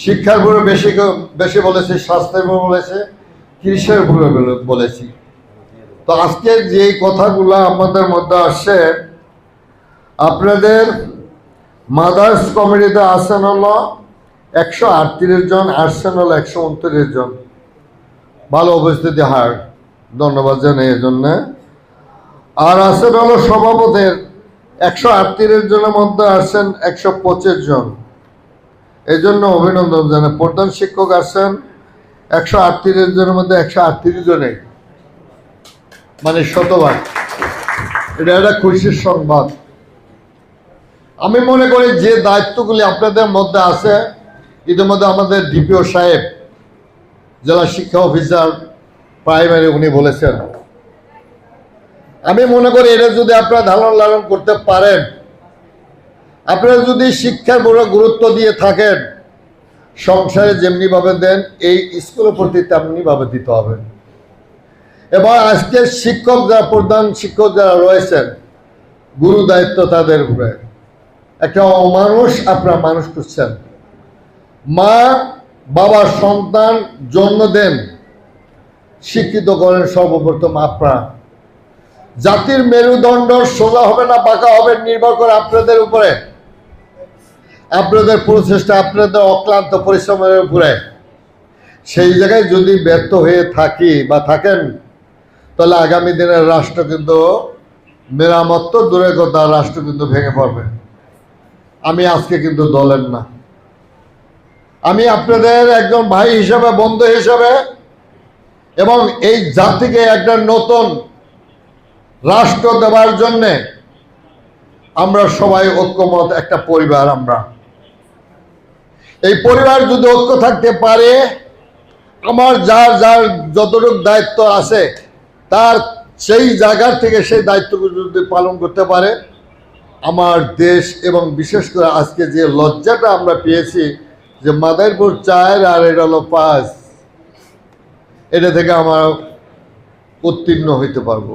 শিক্ষার উপরে বেশি বেশি বলেছি, স্বাস্থ্যের উপরে বলেছে, কৃষির উপরে বলেছি। তো আজকে যে কথাগুলো আমাদের মধ্যে আসছে, আপনাদের মাদার্স কমিটিতে আসছেন হলো 138 জন, আসছেন হলো 129 জন। ভালো উপস্থিতি হার, ধন্যবাদ জানাই এর জন্য। আর আসছেন হলো সভাপতির 138 জনের মধ্যে আসছেন 125 জন, এই জন্য অভিনন্দন জানাই। প্রধান শিক্ষক আসছেন 138 জনের মধ্যে 138 জনে, মানে শতভাগ। এটা একটা খুশির সংবাদ। আমি মনে করি যে দায়িত্বগুলি আপনাদের মধ্যে আছে, ইতিমধ্যে আমাদের ডিপিও সাহেব, জেলা শিক্ষা অফিসার প্রাইমারি, উনি বলেছেন। আমি মনে করি এটা যদি আপনারা ধারণ লালন করতে পারেন, আপনারা যদি শিক্ষার বড় গুরুত্ব দিয়ে থাকেন, সংসারে যেমনি ভাবে দেন এই স্কুলের প্রতি তেমনি ভাবে দিতে হবে। এবং আজকে শিক্ষক যারা, প্রধান শিক্ষক যারা রয়েছেন, গুরু দায়িত্ব তাদের উপরে। একটা অমানুষ আপনারা মানুষ করছেন। মা বাবা সন্তান জন্ম দেন, শিক্ষিত করেন সর্বপ্রথম আপনারা। জাতির মেরুদণ্ড সোজা হবে না বাঁকা হবে নির্ভর করে আপনাদের উপরে, আপনাদের প্রচেষ্টা, আপনাদের অক্লান্ত পরিশ্রমের উপরে। সেই জায়গায় যদি ব্যর্থ হয়ে থাকি বা থাকেন, তাহলে আগামী দিনের রাষ্ট্র কিন্তু মেরামত তো দূরের কথা, রাষ্ট্র কিন্তু ভেঙে পড়বে। আমি আজকে কিন্তু দলের না, আমি আপনাদের একজন ভাই হিসাবে, বন্ধু হিসাবে, এবং এই জাতিকে একটা নতুন রাষ্ট্র দেওয়ার জন্যে আমরা সবাই ঐক্যমত, একটা পরিবার। আমরা এই পরিবার যদি ঐক্য থাকতে পারে, আমার যার যার যতটুকু দায়িত্ব আছে তার সেই জায়গার থেকে সেই দায়িত্বগুলো যদি পালন করতে পারে, আমার দেশ, এবং বিশেষ করে আজকে যে লজ্জাটা আমরা পেয়েছি যে মাদারীপুর 4 আর এটা হলো 5, এটা থেকে আমরা উত্তীর্ণ হইতে পারবো।